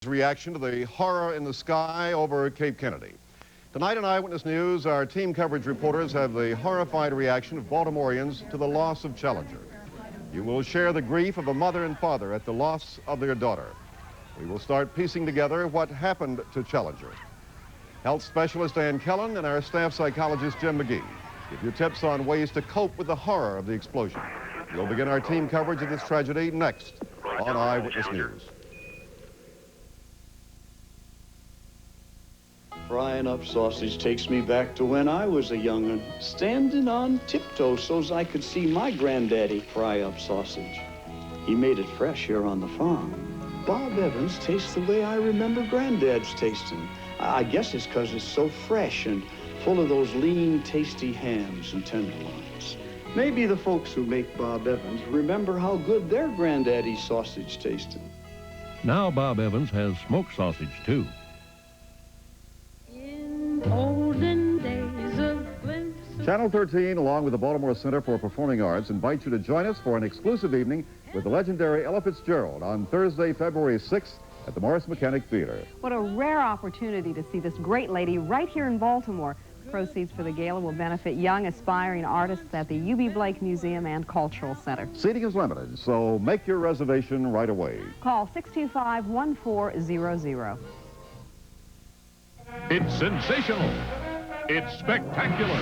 reaction to the horror in the sky over Cape Kennedy. Tonight in Eyewitness News, our team coverage reporters have the horrified reaction of Baltimoreans to the loss of Challenger. You will share the grief of a mother and father at the loss of their daughter. We will start piecing together what happened to Challenger. Health specialist Ann Kellen and our staff psychologist Jim McGee give you tips on ways to cope with the horror of the explosion. We'll begin our team coverage of this tragedy next on Eyewitness News. Frying up sausage takes me back to when I was a young'un, standing on tiptoe so's I could see my granddaddy fry up sausage. He made it fresh here on the farm. Bob Evans tastes the way I remember Granddad's tasting. I guess it's 'cause it's so fresh and full of those lean, tasty hams and tenderloins. Maybe the folks who make Bob Evans remember how good their granddaddy's sausage tasted. Now Bob Evans has smoked sausage, too. Olden days of glimpses. Channel 13, along with the Baltimore Center for Performing Arts, invite you to join us for an exclusive evening with the legendary Ella Fitzgerald on Thursday, February 6th at the Morris Mechanic Theater. What a rare opportunity to see this great lady right here in Baltimore. Proceeds for the gala will benefit young, aspiring artists at the U.B. Blake Museum and Cultural Center. Seating is limited, so make your reservation right away. Call 625-1400. It's sensational. It's spectacular.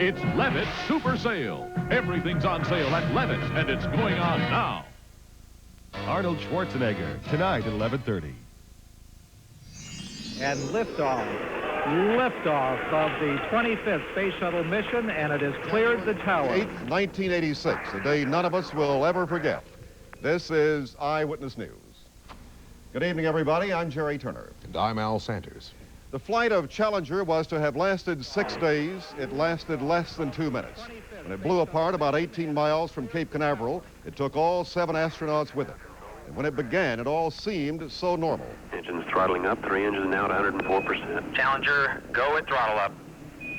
It's Levitt's Super Sale. Everything's on sale at Levitt's, and it's going on now. Arnold Schwarzenegger, tonight at 11:30. And liftoff of the 25th Space Shuttle mission, and it has cleared the tower. 8th, 1986, a day none of us will ever forget. This is Eyewitness News. Good evening, everybody. I'm Jerry Turner. And I'm Al Sanders. The flight of Challenger was to have lasted 6 days. It lasted less than 2 minutes. When it blew apart about 18 miles from Cape Canaveral, it took all 7 astronauts with it. And when it began, it all seemed so normal. Engines throttling up, 3 engines now at 104%. Challenger, go at throttle up.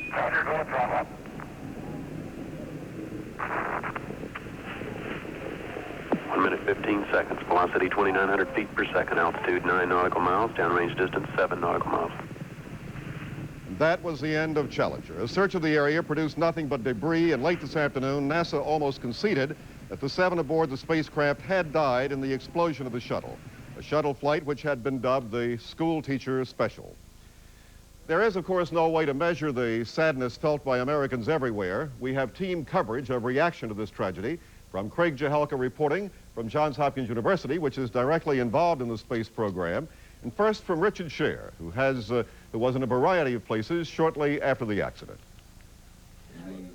Challenger, go at throttle up. 1 minute, 15 seconds. Velocity 2,900 feet per second. Altitude 9 nautical miles. Downrange distance 7 nautical miles. That was the end of Challenger. A search of the area produced nothing but debris, and late this afternoon, NASA almost conceded that the 7 aboard the spacecraft had died in the explosion of the shuttle, a shuttle flight which had been dubbed the School Teacher Special. There is, of course, no way to measure the sadness felt by Americans everywhere. We have team coverage of reaction to this tragedy from Craig Jahelka reporting from Johns Hopkins University, which is directly involved in the space program, and first from Richard Scher, who was in a variety of places shortly after the accident.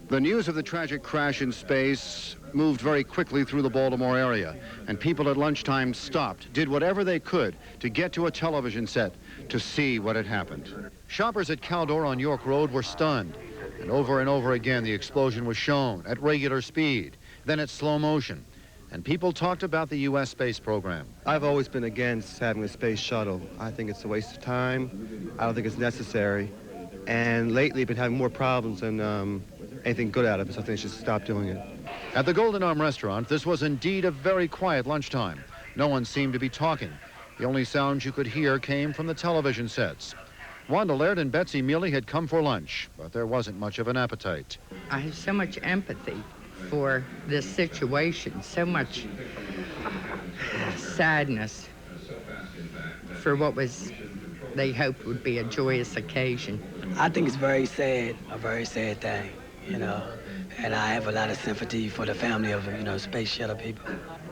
The news of the tragic crash in space moved very quickly through the Baltimore area, and people at lunchtime stopped, did whatever they could to get to a television set to see what had happened. Shoppers at Caldor on York Road were stunned, and over again the explosion was shown at regular speed, then at slow motion, and people talked about the U.S. space program. I've always been against having a space shuttle. I think it's a waste of time. I don't think it's necessary. And lately, I've been having more problems than anything good out of it, so I think I should stop doing it. At the Golden Arm restaurant, this was indeed a very quiet lunchtime. No one seemed to be talking. The only sounds you could hear came from the television sets. Wanda Laird and Betsy Mealy had come for lunch, but there wasn't much of an appetite. I have so much empathy for this situation, so much sadness for what was they hoped would be a joyous occasion. I think it's very sad, a very sad thing, you know, and I have a lot of sympathy for the family of, you know, space shuttle people.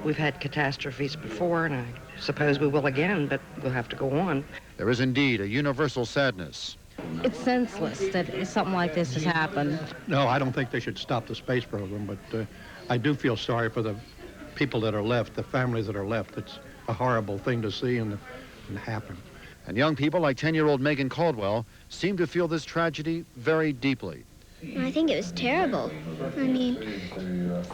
We've had catastrophes before, and I suppose we will again, but we'll have to go on. There is indeed a universal sadness. It's senseless that something like this has happened. No, I don't think they should stop the space program, but I do feel sorry for the people that are left, the families that are left. It's a horrible thing to see and happen. And young people like 10-year-old Megan Caldwell seem to feel this tragedy very deeply. I think it was terrible. I mean,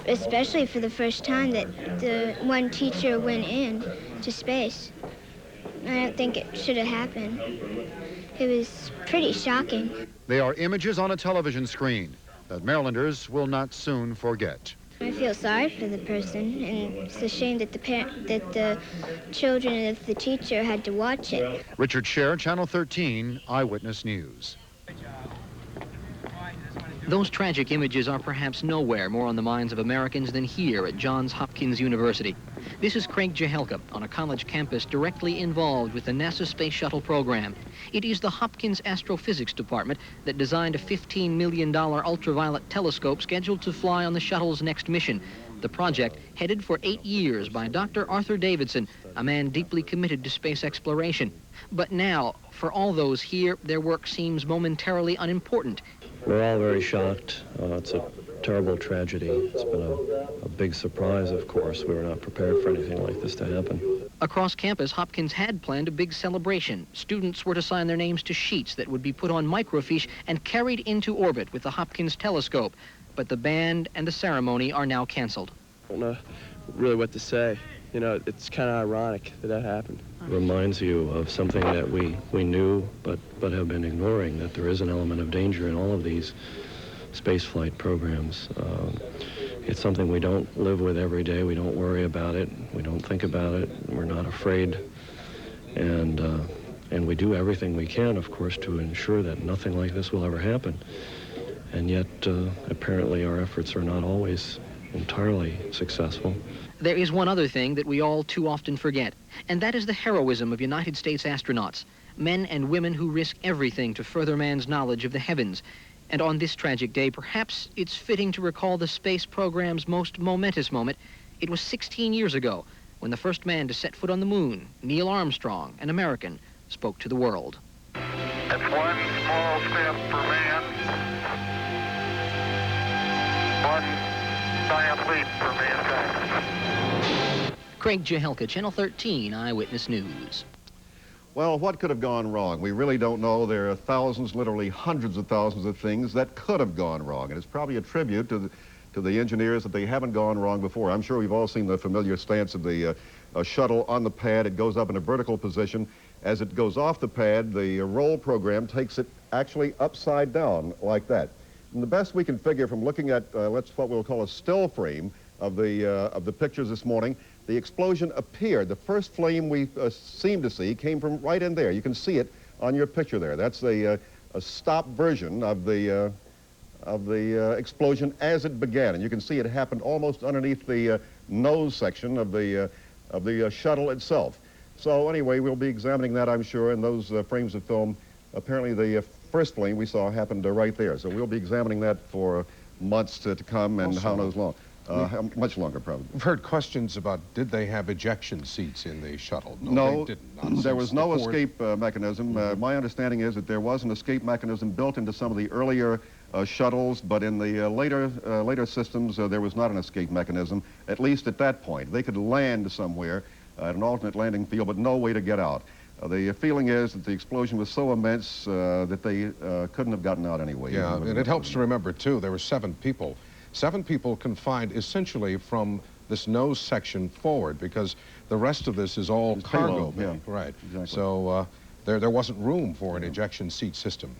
especially for the first time that the one teacher went in to space. I don't think it should have happened. It was pretty shocking. They are images on a television screen that Marylanders will not soon forget. I feel sorry for the person, and it's a shame that the children and the teacher had to watch it. Richard Scher, Channel 13, Eyewitness News. Those tragic images are perhaps nowhere more on the minds of Americans than here at Johns Hopkins University. This is Craig Jehelka on a college campus directly involved with the NASA Space Shuttle program. It is the Hopkins Astrophysics Department that designed a $15 million ultraviolet telescope scheduled to fly on the shuttle's next mission. The project, headed for 8 years by Dr. Arthur Davidson, a man deeply committed to space exploration. But now, for all those here, their work seems momentarily unimportant. We're all very shocked. It's a terrible tragedy. It's been a big surprise, of course. We were not prepared for anything like this to happen. Across campus, Hopkins had planned a big celebration. Students were to sign their names to sheets that would be put on microfiche and carried into orbit with the Hopkins telescope. But the band and the ceremony are now canceled. I don't know really what to say. You know, it's kind of ironic that happened. It reminds you of something that we knew but have been ignoring, that there is an element of danger in all of these spaceflight programs. It's something we don't live with every day. We don't worry about it. We don't think about it. We're not afraid. And we do everything we can, of course, to ensure that nothing like this will ever happen. And yet, apparently, our efforts are not always entirely successful. There is one other thing that we all too often forget, and that is the heroism of United States astronauts, men and women who risk everything to further man's knowledge of the heavens. And on this tragic day, perhaps it's fitting to recall the space program's most momentous moment. It was 16 years ago when the first man to set foot on the moon, Neil Armstrong, an American, spoke to the world. It's one small step for man, one giant leap for mankind. Craig Jehelka, Channel 13, Eyewitness News. Well, what could have gone wrong? We really don't know. There are thousands, literally hundreds of thousands of things that could have gone wrong. And it's probably a tribute to the engineers that they haven't gone wrong before. I'm sure we've all seen the familiar stance of the shuttle on the pad. It goes up in a vertical position. As it goes off the pad, the roll program takes it actually upside down like that. And the best we can figure from looking at what we'll call a still frame of the pictures this morning, the explosion appeared. The first flame we seemed to see came from right in there. You can see it on your picture there. That's a stop version of the explosion as it began, and you can see it happened almost underneath the nose section of the shuttle itself. So anyway, we'll be examining that, I'm sure, and those frames of film. Apparently, the first flame we saw happened right there. So we'll be examining that for months to come, and how knows long. Much longer, probably. We've heard questions about did they have ejection seats in the shuttle? No, they didn't. There was no escape mechanism. My understanding is that there was an escape mechanism built into some of the earlier shuttles, but in the later systems, there was not an escape mechanism, at least at that point. They could land somewhere at an alternate landing field, but no way to get out. The feeling is that the explosion was so immense that they couldn't have gotten out anyway. Yeah, and it helps to remember, too, there were 7 people. 7 people confined essentially from this nose section forward, because the rest of this is all cargo. Yeah, right. Exactly. So there wasn't room for an ejection seat system.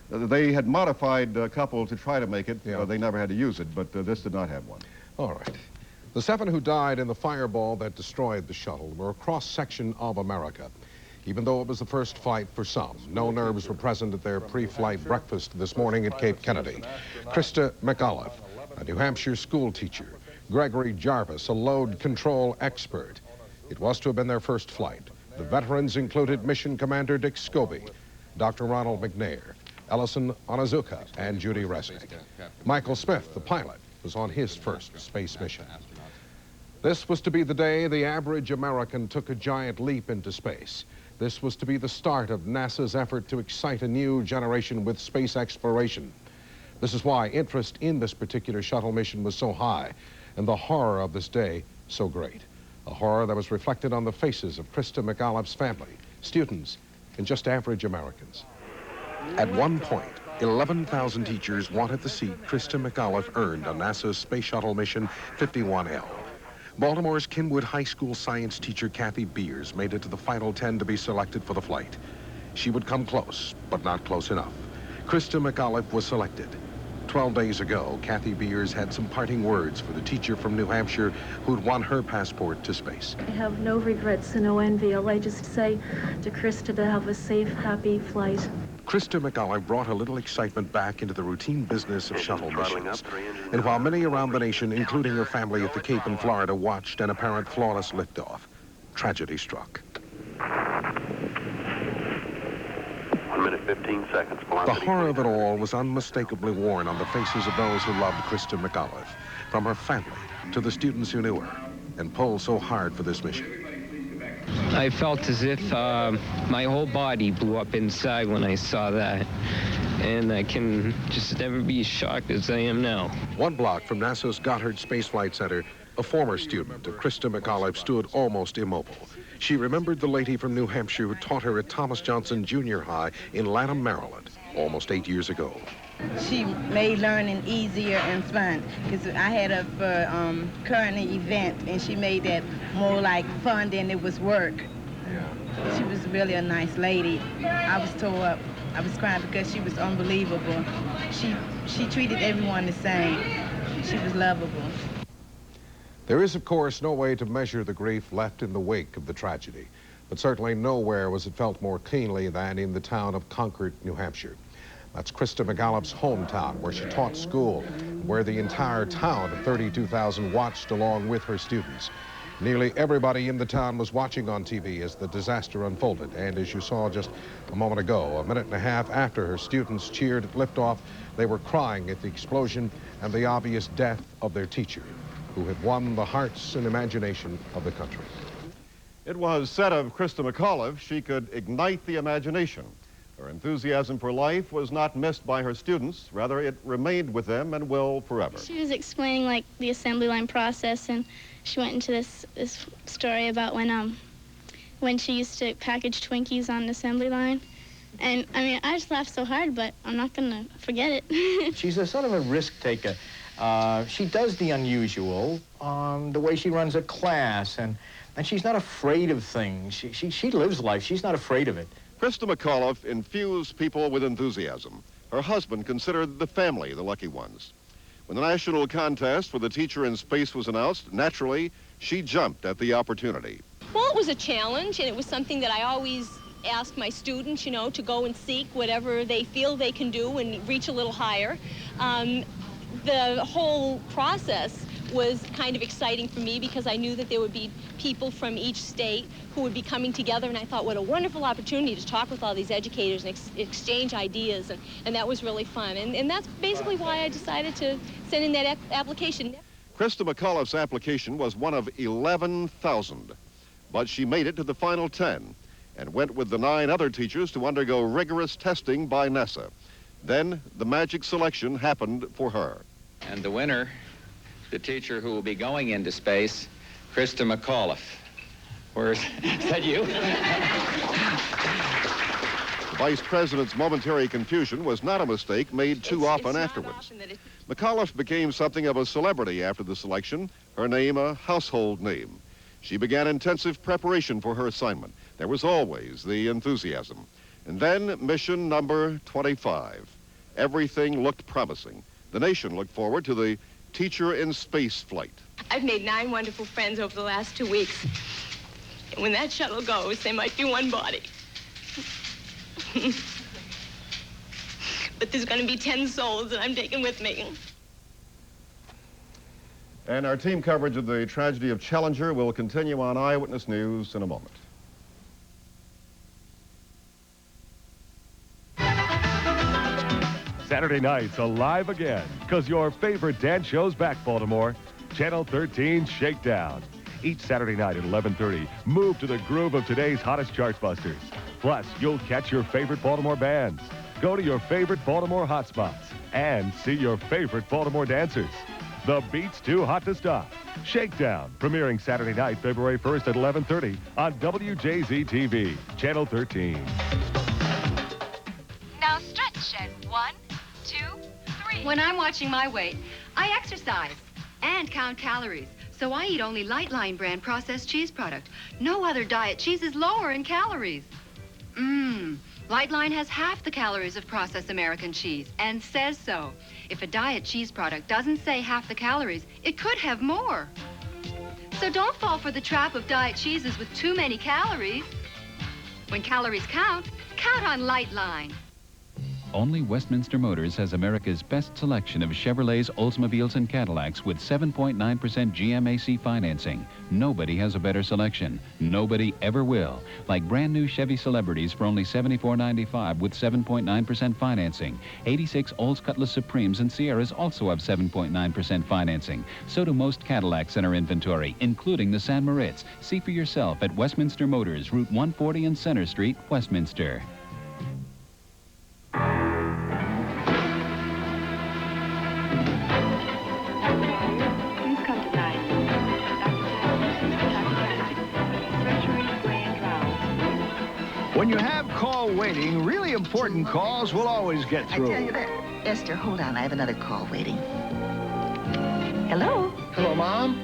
They had modified a couple to try to make it. They never had to use it, but this did not have one. All right. The 7 who died in the fireball that destroyed the shuttle were a cross-section of America. Even though it was the first flight for some, no nerves were present at their pre-flight breakfast this morning at Cape Kennedy. Christa McAuliffe, a New Hampshire school teacher. Gregory Jarvis, a load control expert. It was to have been their first flight. The veterans included Mission Commander Dick Scobie, Dr. Ronald McNair, Ellison Onizuka, and Judy Resnick. Michael Smith, the pilot, was on his first space mission. This was to be the day the average American took a giant leap into space. This was to be the start of NASA's effort to excite a new generation with space exploration. This is why interest in this particular shuttle mission was so high, and the horror of this day so great. A horror that was reflected on the faces of Christa McAuliffe's family, students, and just average Americans. At one point, 11,000 teachers wanted the seat Christa McAuliffe earned on NASA's Space Shuttle Mission 51L. Baltimore's Kenwood High School science teacher Kathy Beers made it to the final 10 to be selected for the flight. She would come close, but not close enough. Christa McAuliffe was selected. 12 days ago, Kathy Beers had some parting words for the teacher from New Hampshire who'd won her passport to space. I have no regrets and no envy. All I just say to Christa to have a safe, happy flight. Christa McAuliffe brought a little excitement back into the routine business of shuttle missions. And while many around the nation, including her family at the Cape in Florida, watched an apparent flawless liftoff, tragedy struck. 1 minute, 15 seconds. The horror of it all was unmistakably worn on the faces of those who loved Christa McAuliffe, from her family to the students who knew her and pulled so hard for this mission. I felt as if my whole body blew up inside when I saw that. And I can just never be as shocked as I am now. 1 block from NASA's Goddard Space Flight Center, a former student of Christa McAuliffe stood almost immobile. She remembered the lady from New Hampshire who taught her at Thomas Johnson Junior High in Lanham, Maryland, almost 8 years ago. She made learning easier and fun, because I had a current event, and she made that more like fun than it was work. She was really a nice lady. I was tore up. I was crying because she was unbelievable. She treated everyone the same. She was lovable. There is, of course, no way to measure the grief left in the wake of the tragedy, but certainly nowhere was it felt more keenly than in the town of Concord, New Hampshire. That's Christa McAuliffe's hometown, where she taught school, where the entire town of 32,000 watched along with her students. Nearly everybody in the town was watching on TV as the disaster unfolded, and as you saw just a moment ago, a minute and a half after her students cheered at liftoff, they were crying at the explosion and the obvious death of their teacher, who had won the hearts and imagination of the country. It was said of Christa McAuliffe she could ignite the imagination. Her enthusiasm for life was not missed by her students. Rather, it remained with them and will forever. She was explaining, like, the assembly line process, and she went into this story about when she used to package Twinkies on the assembly line. And, I mean, I just laughed so hard, but I'm not going to forget it. She's a sort of a risk taker. She does the unusual, the way she runs a class, and she's not afraid of things. She lives life. She's not afraid of it. Christa McAuliffe infused people with enthusiasm. Her husband considered the family the lucky ones. When the national contest for the teacher in space was announced, naturally, she jumped at the opportunity. Well, it was a challenge, and it was something that I always ask my students, you know, to go and seek whatever they feel they can do and reach a little higher. The whole process was kind of exciting for me because I knew that there would be people from each state who would be coming together, and I thought, what a wonderful opportunity to talk with all these educators and exchange ideas, and that was really fun. And that's basically why I decided to send in that application. Christa McAuliffe's application was one of 11,000, but she made it to the final 10 and went with the 9 other teachers to undergo rigorous testing by NASA. Then the magic selection happened for her. And the winner, the teacher who will be going into space, Christa McAuliffe. Is that you? The vice president's momentary confusion was not a mistake made too often afterwards. McAuliffe became something of a celebrity after the selection, her name a household name. She began intensive preparation for her assignment. There was always the enthusiasm. And then mission number 25. Everything looked promising. The nation looked forward to the teacher in space flight. I've made 9 wonderful friends over the last 2 weeks. And when that shuttle goes, there might be 1 body. But there's going to be 10 souls that I'm taking with me. And our team coverage of the tragedy of Challenger will continue on Eyewitness News in a moment. Saturday nights alive again, because your favorite dance show's back, Baltimore. Channel 13 Shakedown. Each Saturday night at 11:30, move to the groove of today's hottest chart busters. Plus, you'll catch your favorite Baltimore bands, go to your favorite Baltimore hotspots, and see your favorite Baltimore dancers. The beat's too hot to stop. Shakedown, premiering Saturday night, February 1st at 11:30 on WJZ-TV, Channel 13. Now stretch at 1, 2, 3. When I'm watching my weight, I exercise and count calories. So I eat only Light Line brand processed cheese product. No other diet cheese is lower in calories. Lightline has half the calories of processed American cheese and says so. If a diet cheese product doesn't say half the calories, it could have more. So don't fall for the trap of diet cheeses with too many calories. When calories count, count on Lightline. Only Westminster Motors has America's best selection of Chevrolets, Oldsmobiles, and Cadillacs with 7.9% GMAC financing. Nobody has a better selection. Nobody ever will. Like brand new Chevy Celebrities for only $74.95 with 7.9% financing. 86 Olds Cutlass Supremes and Sierras also have 7.9% financing. So do most Cadillacs in our inventory, including the San Moritz. See for yourself at Westminster Motors, Route 140 and Center Street, Westminster. When you have call waiting, really important calls will always get through. I tell you that. Esther, hold on. I have another call waiting. Hello? Hello, Mom.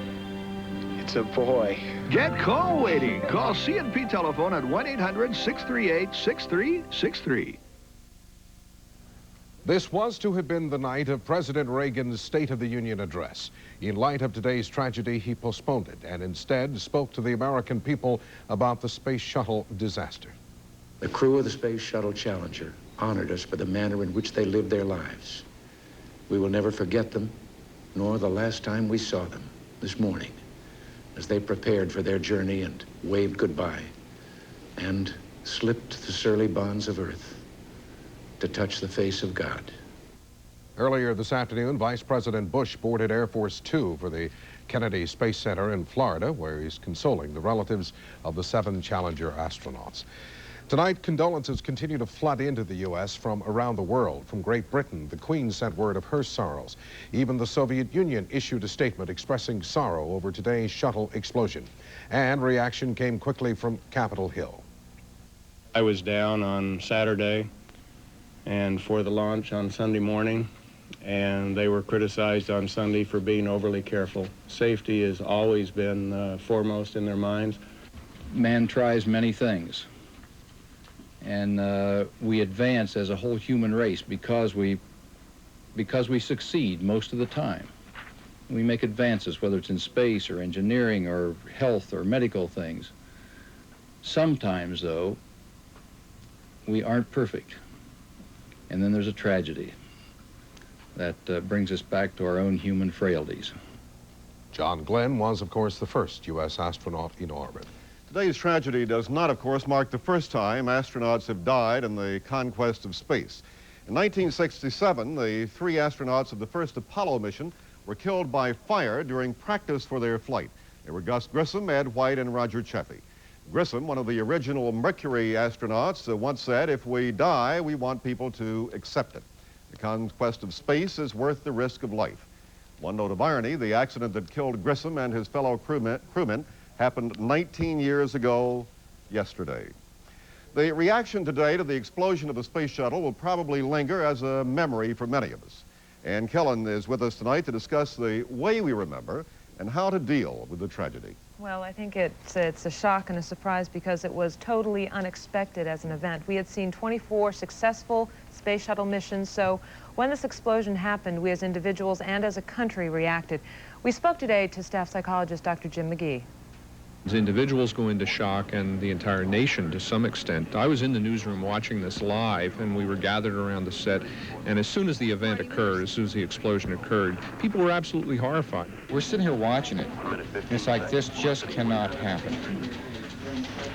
It's a boy. Get call waiting. Call C&P Telephone at 1-800-638-6363. This was to have been the night of President Reagan's State of the Union address. In light of today's tragedy, he postponed it and instead spoke to the American people about the Space Shuttle disaster. The crew of the Space Shuttle Challenger honored us for the manner in which they lived their lives. We will never forget them, nor the last time we saw them, this morning, as they prepared for their journey and waved goodbye and slipped the surly bonds of Earth to touch the face of God. Earlier this afternoon, Vice President Bush boarded Air Force Two for the Kennedy Space Center in Florida, where he's consoling the relatives of the 7 Challenger astronauts. Tonight, condolences continue to flood into the U.S. from around the world. From Great Britain, the Queen sent word of her sorrows. Even the Soviet Union issued a statement expressing sorrow over today's shuttle explosion. And reaction came quickly from Capitol Hill. I was down on Saturday and for the launch on Sunday morning, and they were criticized on Sunday for being overly careful. Safety has always been foremost in their minds. Man tries many things, and we advance as a whole human race because we succeed most of the time. We make advances, whether it's in space or engineering or health or medical things. Sometimes, though, we aren't perfect. And then there's a tragedy that brings us back to our own human frailties. John Glenn was, of course, the first U.S. astronaut in orbit. Today's tragedy does not, of course, mark the first time astronauts have died in the conquest of space. In 1967, the 3 astronauts of the first Apollo mission were killed by fire during practice for their flight. They were Gus Grissom, Ed White, and Roger Chaffee. Grissom, one of the original Mercury astronauts, once said, "If we die, we want people to accept it. The conquest of space is worth the risk of life." One note of irony, the accident that killed Grissom and his fellow crewmen happened 19 years ago yesterday. The reaction today to the explosion of the space shuttle will probably linger as a memory for many of us. Ann Killen is with us tonight to discuss the way we remember and how to deal with the tragedy. Well, I think it's a shock and a surprise because it was totally unexpected as an event. We had seen 24 successful space shuttle missions, so when this explosion happened, we as individuals and as a country reacted. We spoke today to staff psychologist Dr. Jim McGee. As individuals go into shock, and the entire nation to some extent. I was in the newsroom watching this live, and we were gathered around the set, and as soon as the event occurred, as soon as the explosion occurred, people were absolutely horrified. We're sitting here watching it. It's like, this just cannot happen.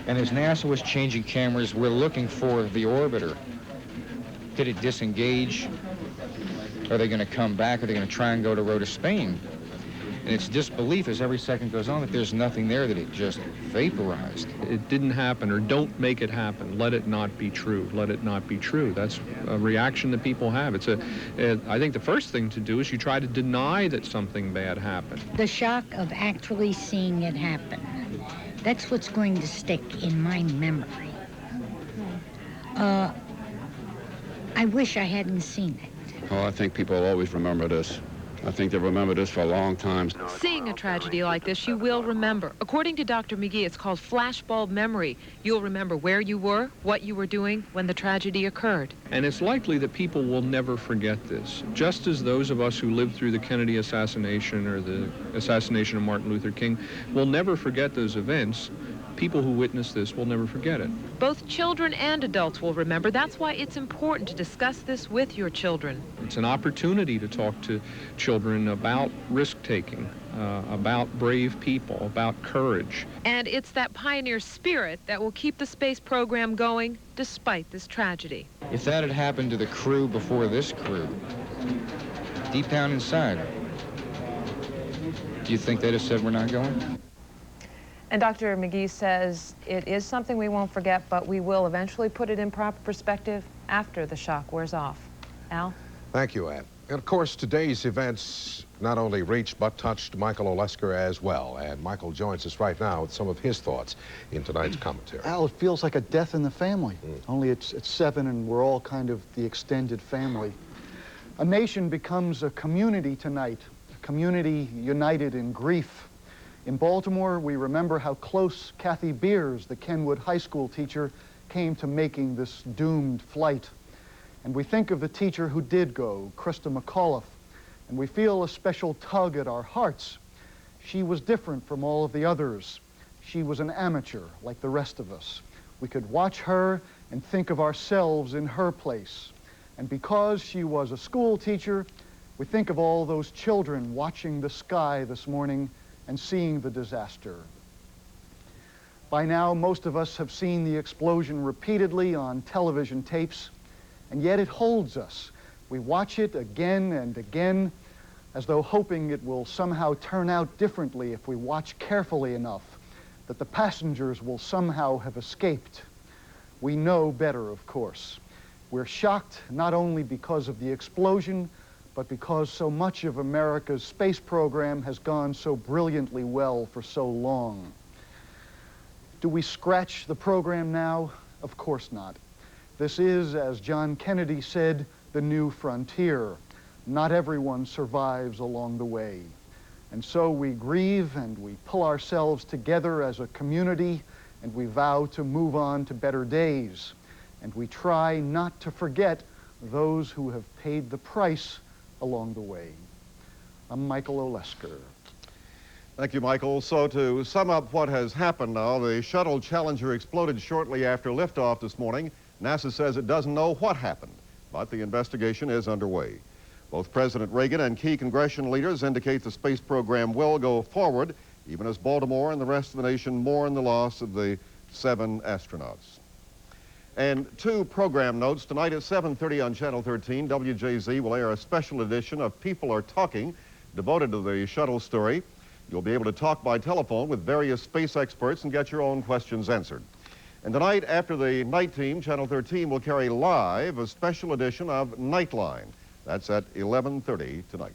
And as NASA was changing cameras, we're looking for the orbiter. Did it disengage? Are they going to come back? Are they going to try and go to Rota, Spain? And it's disbelief as every second goes on that there's nothing there, that it just vaporized. It didn't happen, or don't make it happen. Let it not be true. Let it not be true. That's a reaction that people have. I think the first thing to do is you try to deny that something bad happened. The shock of actually seeing it happen. That's what's going to stick in my memory. I wish I hadn't seen it. Oh, I think people will always remember this I think they'll remember this for a long time. Seeing a tragedy like this, you will remember. According to Dr. McGee, it's called flashbulb memory. You'll remember where you were, what you were doing when the tragedy occurred. And it's likely that people will never forget this, just as those of us who lived through the Kennedy assassination or the assassination of Martin Luther King will never forget those events. People who witness this will never forget it. Both children and adults will remember. That's why it's important to discuss this with your children. It's an opportunity to talk to children about risk-taking, about brave people, about courage. And it's that pioneer spirit that will keep the space program going despite this tragedy. If that had happened to the crew before this crew, deep down inside, do you think they'd have said we're not going? And Dr. McGee says it is something we won't forget, but we will eventually put it in proper perspective after the shock wears off. Al? Thank you, Ann. And of course, today's events not only reached but touched Michael Olesker as well. And Michael joins us right now with some of his thoughts in tonight's commentary. Al, it feels like a death in the family. Only it's 7 and we're all kind of the extended family. A nation becomes a community tonight, a community united in grief. In Baltimore, we remember how close Kathy Beers, the Kenwood High School teacher, came to making this doomed flight. And we think of the teacher who did go, Christa McAuliffe, and we feel a special tug at our hearts. She was different from all of the others. She was an amateur, like the rest of us. We could watch her and think of ourselves in her place. And because she was a school teacher, we think of all those children watching the sky this morning and seeing the disaster. By now, most of us have seen the explosion repeatedly on television tapes, and yet it holds us. We watch it again and again, as though hoping it will somehow turn out differently if we watch carefully enough, that the passengers will somehow have escaped. We know better, of course. We're shocked not only because of the explosion, but because so much of America's space program has gone so brilliantly well for so long. Do we scratch the program now? Of course not. This is, as John Kennedy said, the new frontier. Not everyone survives along the way. And so we grieve and we pull ourselves together as a community and we vow to move on to better days. And we try not to forget those who have paid the price along the way. I'm Michael Olesker. Thank you, Michael. So to sum up what has happened now, the Shuttle Challenger exploded shortly after liftoff this morning. NASA says it doesn't know what happened, but the investigation is underway. Both President Reagan and key congressional leaders indicate the space program will go forward, even as Baltimore and the rest of the nation mourn the loss of the 7 astronauts. And 2 program notes. Tonight at 7:30 on Channel 13, WJZ will air a special edition of People Are Talking, devoted to the shuttle story. You'll be able to talk by telephone with various space experts and get your own questions answered. And tonight, after the night team, Channel 13 will carry live a special edition of Nightline. That's at 11:30 tonight.